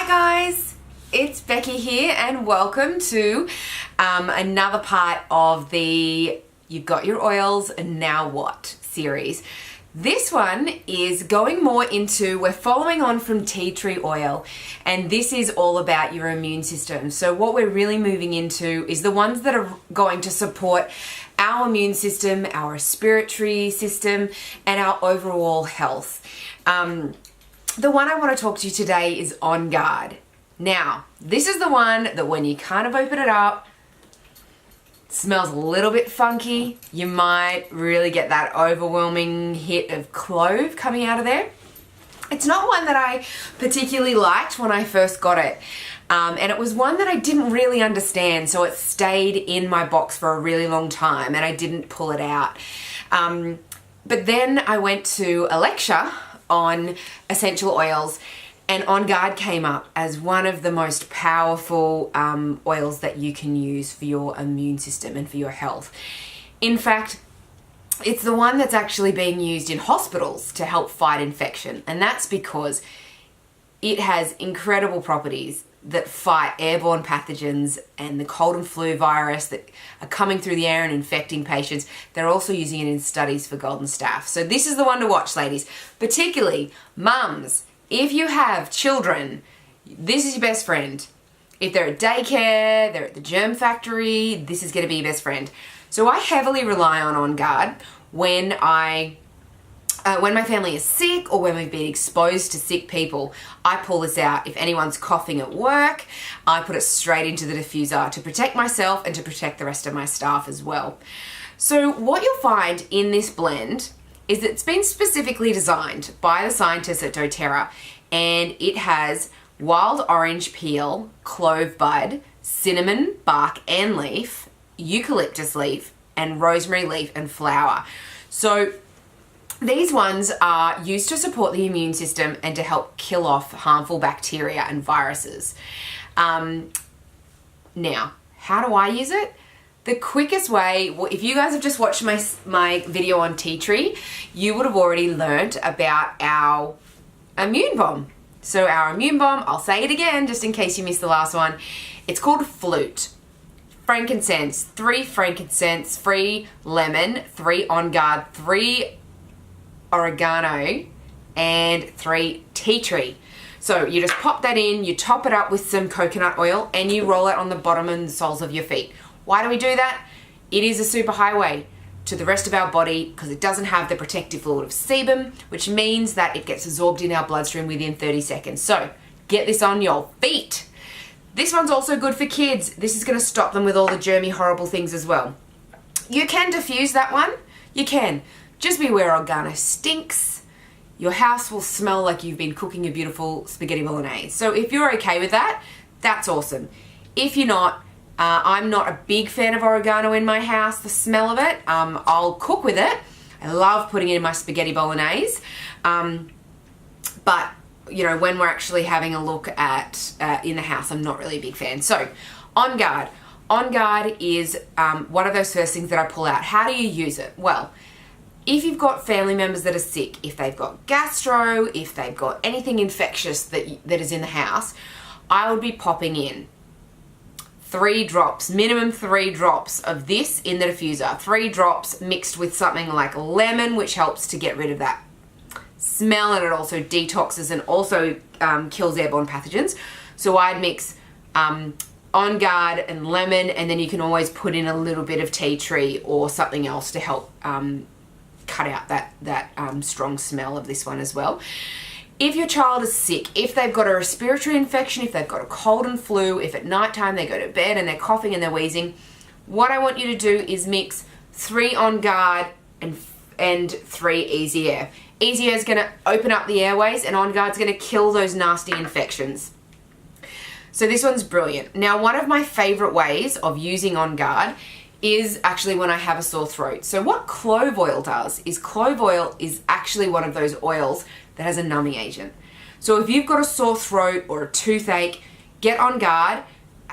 guys, it's Becky here and welcome to another part of the You've Got Your Oils and Now What series. This one is going more into, we're following on from tea tree oil, and this is all about your immune system. So what we're really moving into is the ones that are going to support our immune system, our respiratory system, and our overall health. The one I want to talk to you today is On Guard. Now, this is the one that when you kind of open it up, it smells a little bit funky. You might really get that overwhelming hit of clove coming out of there. It's not one that I particularly liked when I first got it. And it was one that I didn't really understand, so it stayed in my box for a really long time and I didn't pull it out. But then I went to a lecture on essential oils, and On Guard came up as one of the most powerful oils that you can use for your immune system and for your health. In fact, it's the one that's actually being used in hospitals to help fight infection, and that's because it has incredible properties that fight airborne pathogens and the cold and flu virus that are coming through the air and infecting patients. They're also using it in studies for golden staph. So this is the one to watch, ladies. Particularly mums, if you have children, this is your best friend. If they're at daycare, they're at the germ factory, this is going to be your best friend. So I heavily rely on Guard when my family is sick or when we've been exposed to sick people. I pull this out. If anyone's coughing at work, I put it straight into the diffuser to protect myself and to protect the rest of my staff as well. So what you'll find in this blend is that it's been specifically designed by the scientists at doTERRA, and it has wild orange peel, clove bud, cinnamon bark and leaf, eucalyptus leaf, and rosemary leaf and flower. So these ones are used to support the immune system and to help kill off harmful bacteria and viruses. Now, how do I use it? The quickest way, well, if you guys have just watched my video on tea tree, you would have already learned about our immune bomb. So our immune bomb, I'll say it again just in case you missed the last one. It's called Flute. Frankincense, 3 frankincense, 3 lemon, 3 On Guard, 3 oregano, and 3 tea tree. So you just pop that in, you top it up with some coconut oil, and you roll it on the bottom and the soles of your feet. Why do we do that? It is a superhighway to the rest of our body because it doesn't have the protective fluid of sebum, which means that it gets absorbed in our bloodstream within 30 seconds. So get this on your feet. This one's also good for kids. This is going to stop them with all the germy, horrible things as well. You can diffuse that one. You can. Just be aware oregano stinks. Your house will smell like you've been cooking a beautiful spaghetti bolognese. So if you're okay with that, that's awesome. If you're not, I'm not a big fan of oregano in my house, the smell of it. I'll cook with it. I love putting it in my spaghetti bolognese. But, you know, when we're actually having a look at in the house, I'm not really a big fan. So, On Guard. On Guard is one of those first things that I pull out. How do you use it? Well, if you've got family members that are sick, if they've got gastro, if they've got anything infectious that is in the house, I would be popping in 3 drops, minimum 3 drops of this in the diffuser. 3 drops mixed with something like lemon, which helps to get rid of that smell, and it also detoxes and also kills airborne pathogens. So I'd mix On Guard and lemon, and then you can always put in a little bit of tea tree or something else to help cut out that strong smell of this one as well. If your child is sick, if they've got a respiratory infection, if they've got a cold and flu, if at nighttime they go to bed and they're coughing and they're wheezing, what I want you to do is mix 3 On Guard and 3 Easy Air. Easy Air is going to open up the airways, and On Guard is going to kill those nasty infections. So this one's brilliant. Now, one of my favorite ways of using On Guard is actually when I have a sore throat. So what clove oil does is clove oil is actually one of those oils that has a numbing agent. So if you've got a sore throat or a toothache, get On Guard,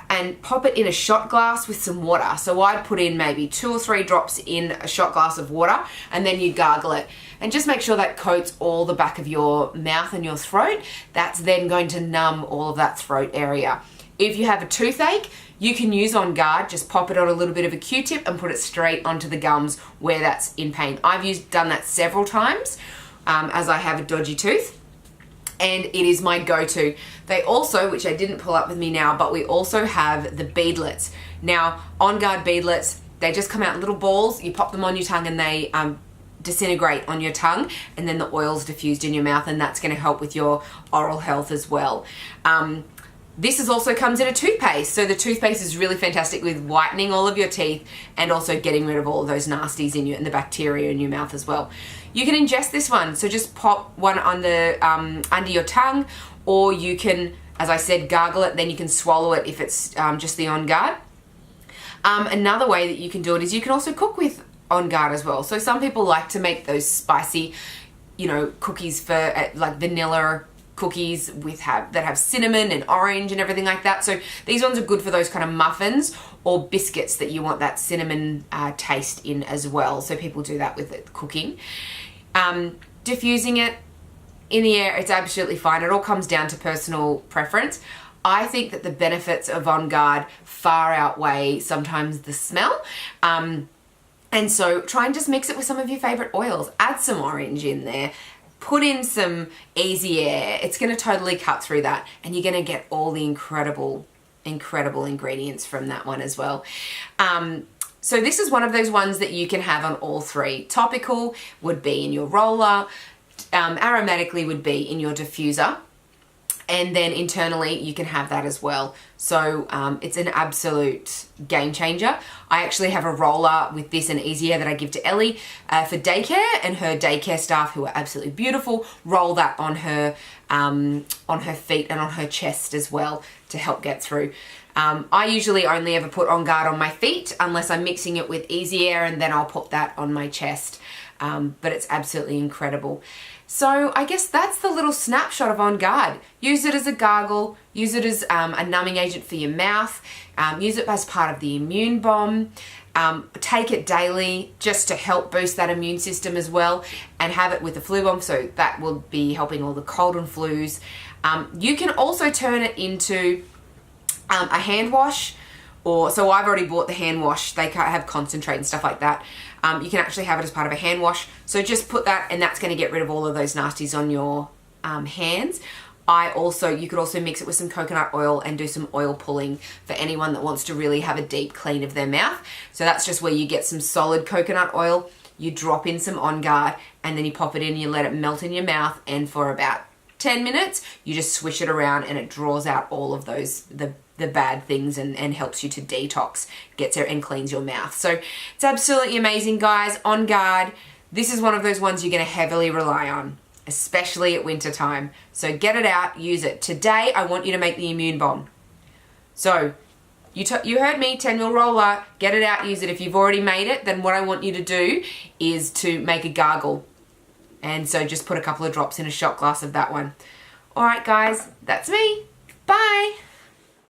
and pop it in a shot glass with some water. So I'd put in maybe 2 or 3 drops in a shot glass of water, and then you gargle it. And just make sure that coats all the back of your mouth and your throat. That's then going to numb all of that throat area. If you have a toothache, you can use On Guard. Just pop it on a little bit of a Q-tip and put it straight onto the gums where that's in pain. I've done that several times as I have a dodgy tooth, and it is my go-to. They also, which I didn't pull up with me now, but we also have the beadlets. Now, On Guard beadlets, they just come out in little balls. You pop them on your tongue and they disintegrate on your tongue, and then the oil's diffused in your mouth, and that's going to help with your oral health as well. This also comes in a toothpaste. So the toothpaste is really fantastic with whitening all of your teeth and also getting rid of all of those nasties in you and the bacteria in your mouth as well. You can ingest this one. So just pop one on the, under your tongue, or you can, as I said, gargle it, then you can swallow it if it's just the On Guard. Another way that you can do it is you can also cook with On Guard as well. So some people like to make those spicy, you know, cookies for like vanilla cookies that have cinnamon and orange and everything like that. So these ones are good for those kind of muffins or biscuits that you want that cinnamon taste in as well. So people do that with it, cooking. Diffusing it in the air, it's absolutely fine. It all comes down to personal preference. I think that the benefits of On Guard far outweigh sometimes the smell. And so try and just mix it with some of your favorite oils. Add some orange in there. Put in some Easy Air. It's going to totally cut through that, and you're going to get all the incredible ingredients from that one as well. So this is one of those ones that you can have on all 3. Topical would be in your roller, aromatically would be in your diffuser, and then internally you can have that as well. So it's an absolute game changer. I actually have a roller with this and Easy Air that I give to Ellie for daycare, and her daycare staff, who are absolutely beautiful, roll that on her feet and on her chest as well to help get through. I usually only ever put On Guard on my feet unless I'm mixing it with Easy Air, and then I'll put that on my chest. But it's absolutely incredible. So I guess that's the little snapshot of On Guard. Use it as a gargle, use it as a numbing agent for your mouth, use it as part of the immune bomb, take it daily just to help boost that immune system as well, and have it with the flu bomb, so that will be helping all the cold and flus. You can also turn it into a hand wash, so I've already bought the hand wash. They have concentrate and stuff like that. You can actually have it as part of a hand wash. So just put that, and that's going to get rid of all of those nasties on your hands. You could also mix it with some coconut oil and do some oil pulling for anyone that wants to really have a deep clean of their mouth. So that's just where you get some solid coconut oil, you drop in some On Guard, and then you pop it in, you let it melt in your mouth, and for about 10 minutes, you just swish it around, and it draws out all of those, the bad things, and helps you to detox, gets there and cleans your mouth. So it's absolutely amazing, guys. On Guard, this is one of those ones you're going to heavily rely on, especially at winter time. So get it out, use it. Today, I want you to make the immune bomb. So you heard me, 10 ml roller, get it out, use it. If you've already made it, then what I want you to do is to make a gargle. And so just put a couple of drops in a shot glass of that one. All right, guys, that's me. Bye.